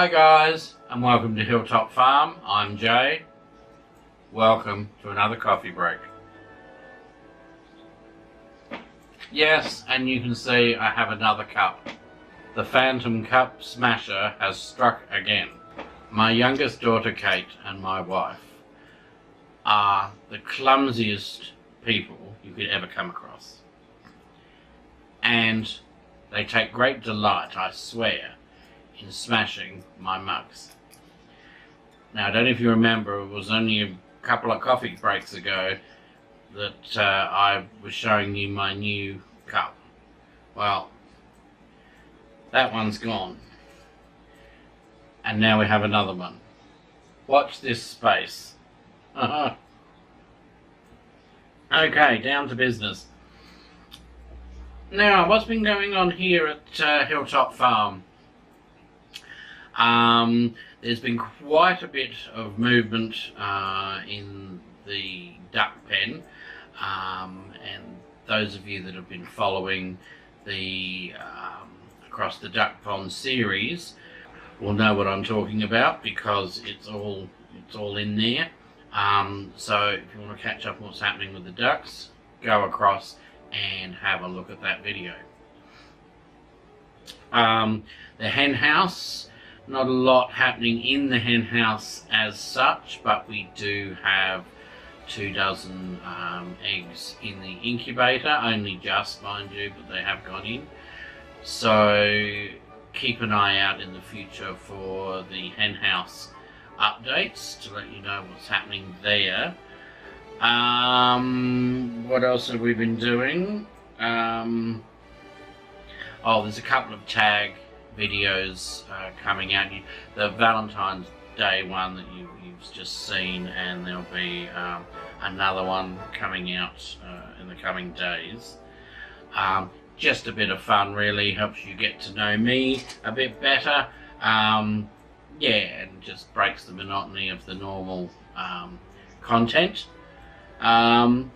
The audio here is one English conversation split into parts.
Hi guys, and welcome to Hilltop Farm. I'm Jay. Welcome to another coffee break. Yes, and you can see I have another cup. The Phantom Cup Smasher has struck again. My youngest daughter Kate and my wife are the clumsiest people you could ever come across. And they take great delight, I swear, in smashing my mugs. Now, I don't know if you remember, it was only a couple of coffee breaks ago that I was showing you my new cup. Well, that one's gone. And now we have another one. Watch this space. Okay, down to business. Now, what's been going on here at Hilltop Farm? There's been quite a bit of movement in the duck pen, and those of you that have been following the Across the Duck Pond series will know what I'm talking about, because it's all in there. So if you want to catch up on what's happening with the ducks, go across and have a look at that video. The hen house, not a lot happening in the hen house as such, but we do have 2 dozen eggs in the incubator, only just, mind you, but they have gone in. So keep an eye out in the future for the hen house updates to let you know what's happening there. What else have we been doing? Oh, there's a couple of tag videos coming out. The Valentine's Day one that you've just seen, and there'll be another one coming out in the coming days. Just a bit of fun, really, helps you get to know me a bit better. Yeah, and just breaks the monotony of the normal content. I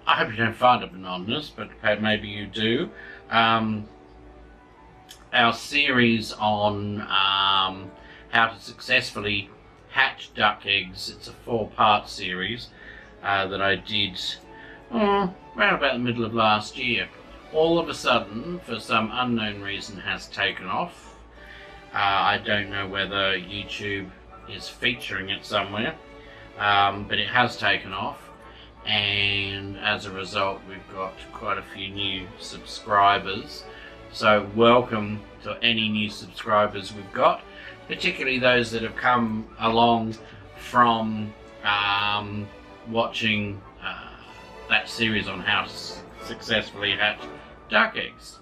hope you don't find it monotonous, but maybe you do. Our series on how to successfully hatch duck eggs, it's a 4-part series that I did around about the middle of last year. All of a sudden, for some unknown reason, has taken off. I don't know whether YouTube is featuring it somewhere, but it has taken off, and as a result we've got quite a few new subscribers. So welcome to any new subscribers we've got, particularly those that have come along from watching that series on how to successfully hatch duck eggs.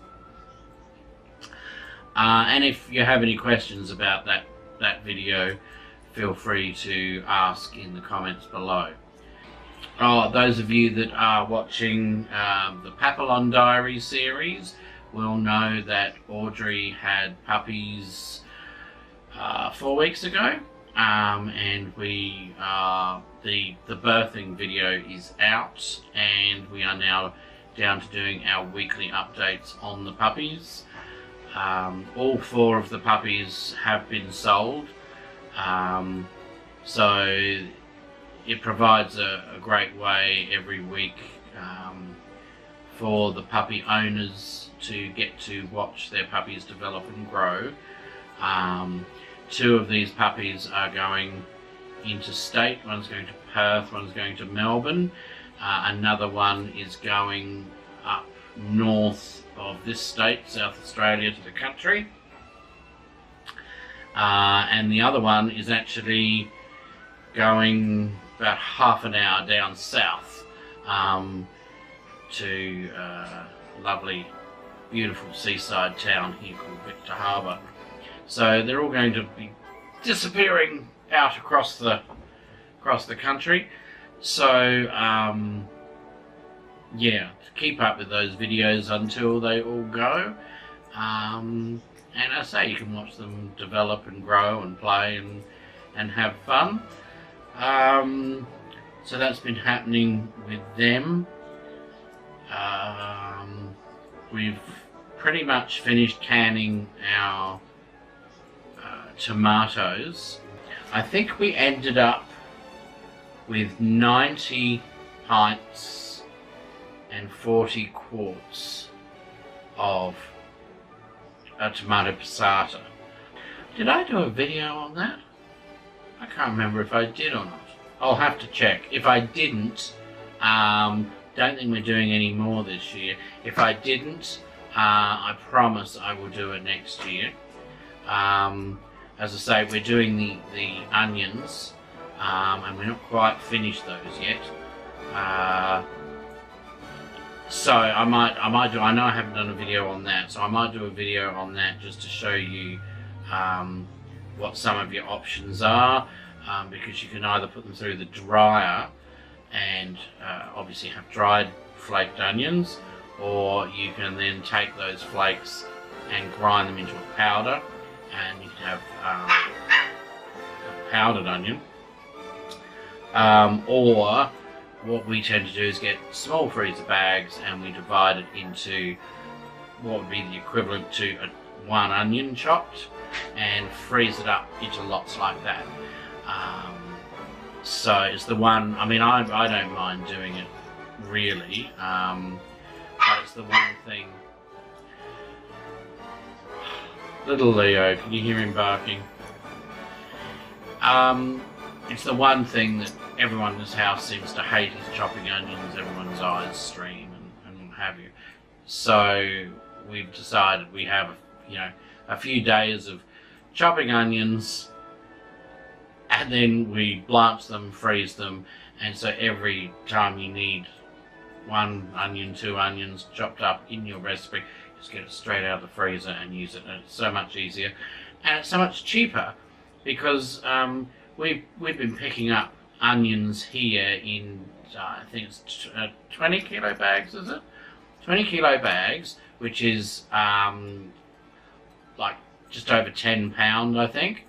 And if you have any questions about that video, feel free to ask in the comments below. Those of you that are watching the Papillon Diary series will know that Audrey had puppies 4 weeks ago, and we the birthing video is out, and we are now down to doing our weekly updates on the puppies. All 4 of the puppies have been sold, so it provides a great way every week for the puppy owners to get to watch their puppies develop and grow. 2 of these puppies are going interstate. One's going to Perth, one's going to Melbourne. Another one is going up north of this state, South Australia, to the country. And the other one is actually going about half an hour down south to a lovely, beautiful seaside town here called Victor Harbour. So they're all going to be disappearing out across the country. So yeah, keep up with those videos until they all go. And I say, you can watch them develop and grow and play and have fun. So that's been happening with them. We've pretty much finished canning our tomatoes. I think we ended up with 90 pints and 40 quarts of a tomato passata. Did I do a video on that? I can't remember if I did or not. I'll have to check. If I didn't, don't think we're doing any more this year. If I didn't, I promise I will do it next year. As I say, we're doing the onions, and we're not quite finished those yet. So I might do. I know I haven't done a video on that, so I might do a video on that just to show you what some of your options are, because you can either put them through the dryer and obviously have dried flaked onions, or you can then take those flakes and grind them into a powder, and you can have a powdered onion. Or what we tend to do is get small freezer bags and we divide it into what would be the equivalent to one onion chopped, and freeze it up into lots like that. So it's the one, I mean, I don't mind doing it really, but it's the one thing. Little Leo, can you hear him barking? It's the one thing that everyone in this house seems to hate is chopping onions. Everyone's eyes stream and what have you. So we've decided we have, a few days of chopping onions, and then we blanch them, freeze them, and so every time you need one onion, two onions chopped up in your recipe, just get it straight out of the freezer and use it, and it's so much easier and it's so much cheaper, because we've been picking up onions here in I think it's 20 kilo bags, is it? 20 kilo bags, which is like just over £10, I think.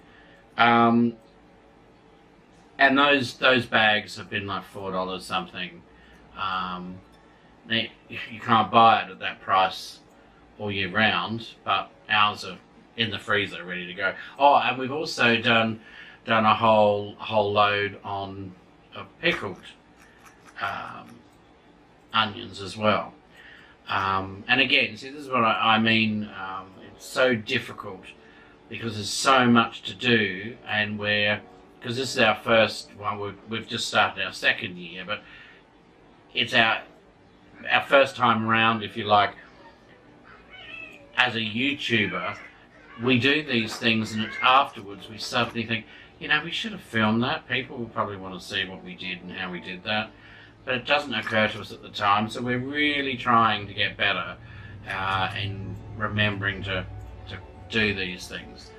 And those bags have been like $4 something. You can't buy it at that price all year round, but ours are in the freezer ready to go. Oh, and we've also done a whole load of pickled onions as well. And again, see, this is what I mean. It's so difficult because there's so much to do, and because this is our first one, we've just started our second year, but it's our first time around, if you like, as a YouTuber. We do these things, and it's afterwards we suddenly think, we should have filmed that. People will probably want to see what we did and how we did that. But it doesn't occur to us at the time, so we're really trying to get better in remembering to do these things.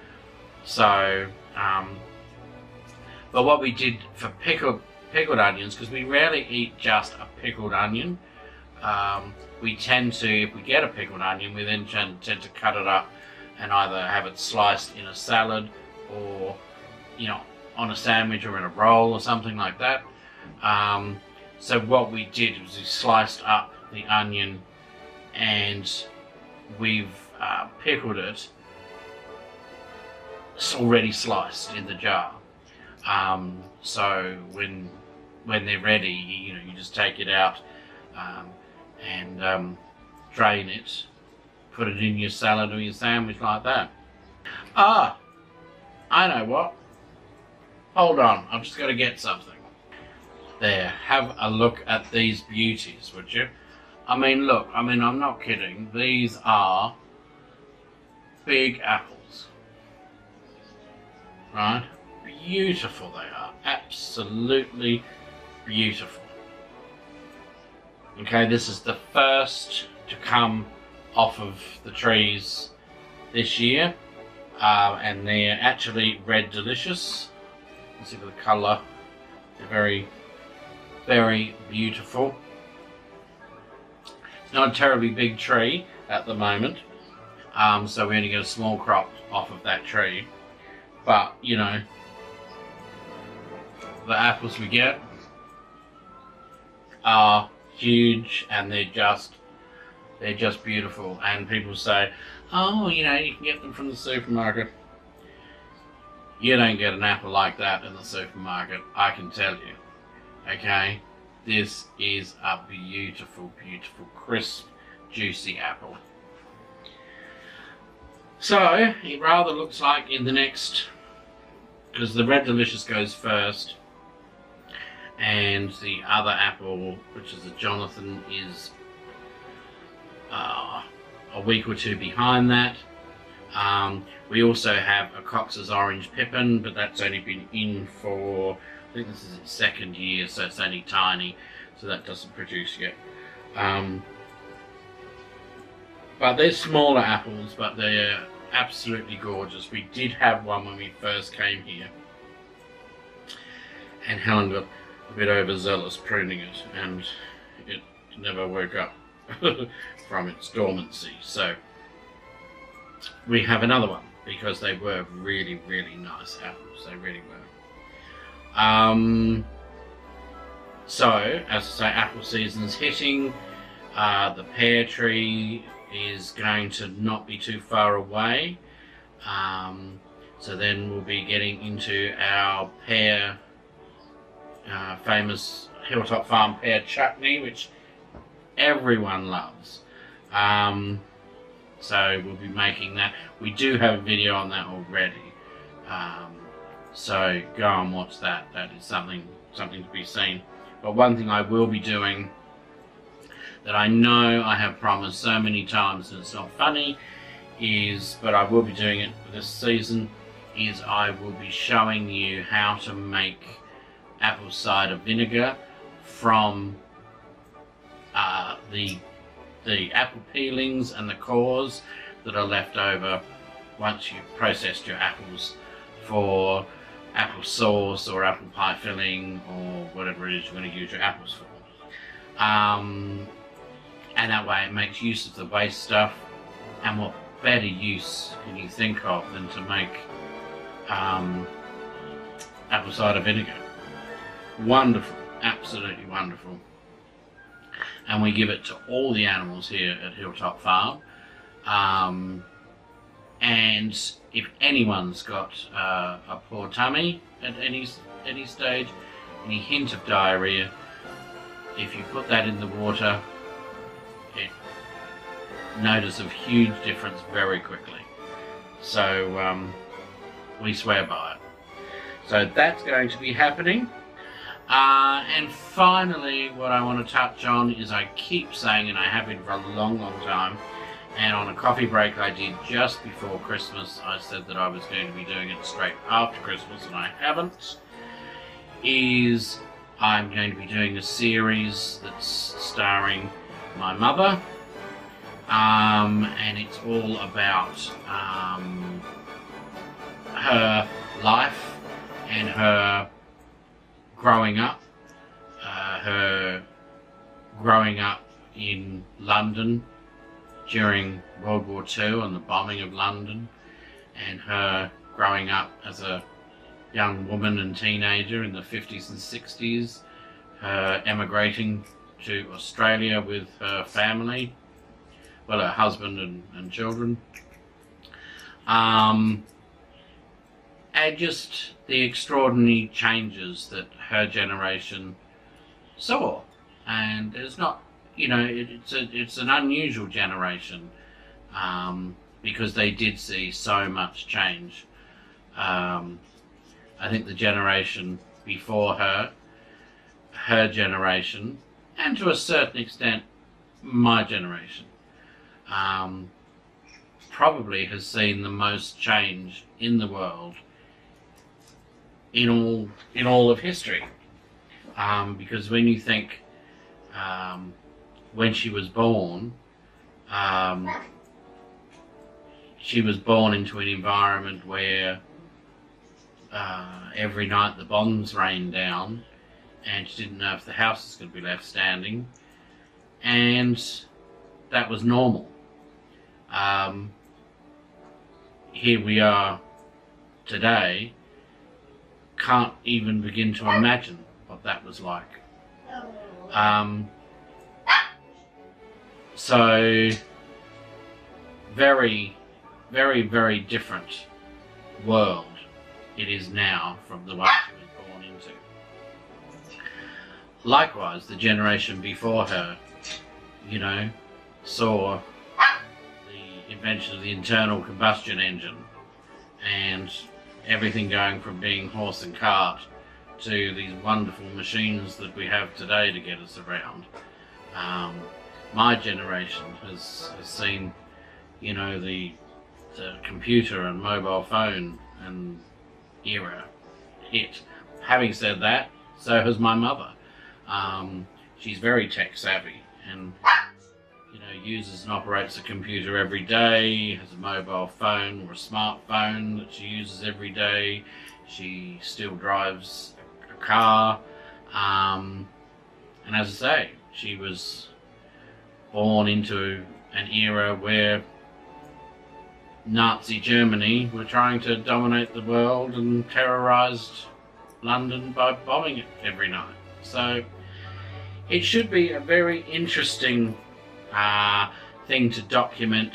So, but what we did for pickled onions, because we rarely eat just a pickled onion, we tend to, if we get a pickled onion, we then tend to cut it up and either have it sliced in a salad, or on a sandwich or in a roll or something like that. So what we did was we sliced up the onion, and we've pickled it. It's already sliced in the jar. So when they're ready, you just take it out and drain it, put it in your salad or your sandwich like that. Ah, I know what. Hold on, I've just got to get something. There, have a look at these beauties, would you? Look, I'm not kidding. These are big apples. Right? Beautiful they are. Absolutely beautiful. Okay, this is the first to come off of the trees this year. And they're actually red delicious. You see the colour. They're very, very beautiful. It's not a terribly big tree at the moment, so we only get a small crop off of that tree. But the apples we get are huge, and they're just beautiful. And people say, oh, you can get them from the supermarket. You don't get an apple like that in the supermarket, I can tell you. Okay? This is a beautiful, beautiful, crisp, juicy apple. So, it rather looks like in the next, because the Red Delicious goes first, and the other apple, which is a Jonathan, is a week or two behind that. We also have a Cox's Orange Pippin, but that's only been in for, I think this is its second year, so it's only tiny, so that doesn't produce yet. But they're smaller apples, but they're absolutely gorgeous. We did have one when we first came here, and Helen got a bit overzealous pruning it, and it never woke up from its dormancy. So we have another one, because they were really, really nice apples. They really were. So, as I say, apple season's hitting. The pear tree is going to not be too far away. So then we'll be getting into our pear, famous Hilltop Farm pear chutney, which everyone loves. So we'll be making that. We do have a video on that already. So go and watch that. That is something to be seen. But one thing I will be doing, that I know I have promised so many times and it's not funny, but I will be doing it this season, is I will be showing you how to make apple cider vinegar from the apple peelings and the cores that are left over once you've processed your apples for apple sauce or apple pie filling or whatever it is you're going to use your apples for. And that way it makes use of the waste stuff, and what better use can you think of than to make apple cider vinegar. Wonderful, absolutely wonderful. And we give it to all the animals here at Hilltop Farm. And if anyone's got a poor tummy at any stage, any hint of diarrhea, if you put that in the water, it notices a huge difference very quickly. So we swear by it. So that's going to be happening. And finally, what I want to touch on is, I keep saying, and I have been for a long, long time, and on a coffee break I did just before Christmas, I said that I was going to be doing it straight after Christmas, and I haven't, is I'm going to be doing a series that's starring my mother, and it's all about her life and her growing up, her growing up in London during World War II and the bombing of London, and her growing up as a young woman and teenager in the 50s and 60s, her emigrating to Australia with her family, well, her husband and children, and just the extraordinary changes that her generation saw. And it's not, you know, it's an unusual generation, because they did see so much change. I think the generation before her generation, and to a certain extent my generation, probably has seen the most change in the world in all of history, because when you think when she was born into an environment where every night the bombs rained down, and she didn't know if the house was going to be left standing, and that was normal. Here we are today, can't even begin to imagine what that was like. So very, very, very different world it is now from the one she was born into. Likewise, the generation before her, you know, saw the invention of the internal combustion engine and everything going from being horse and cart to these wonderful machines that we have today to get us around. My generation has seen, you know, the computer and mobile phone and era hit. Having said that, so has my mother. She's very tech savvy and, you know, uses and operates a computer every day, has a mobile phone or a smartphone that she uses every day. She still drives a car, and as I say, she was born into an era where Nazi Germany were trying to dominate the world and terrorized London by bombing it every night. So it should be a very interesting thing to document,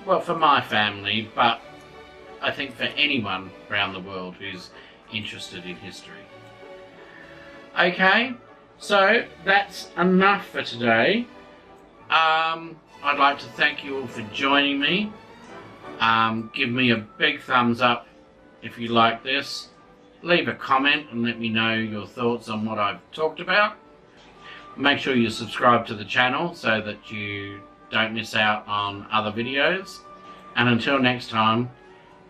well, for my family, but I think for anyone around the world who's interested in history. Okay, so that's enough for today. I'd like to thank you all for joining me. Give me a big thumbs up if you like this. Leave a comment and let me know your thoughts on what I've talked about. Make sure you subscribe to the channel so that you don't miss out on other videos. And until next time,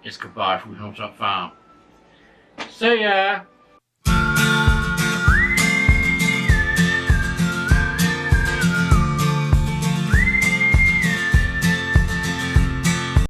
it's goodbye from Hilltop Farm. See ya!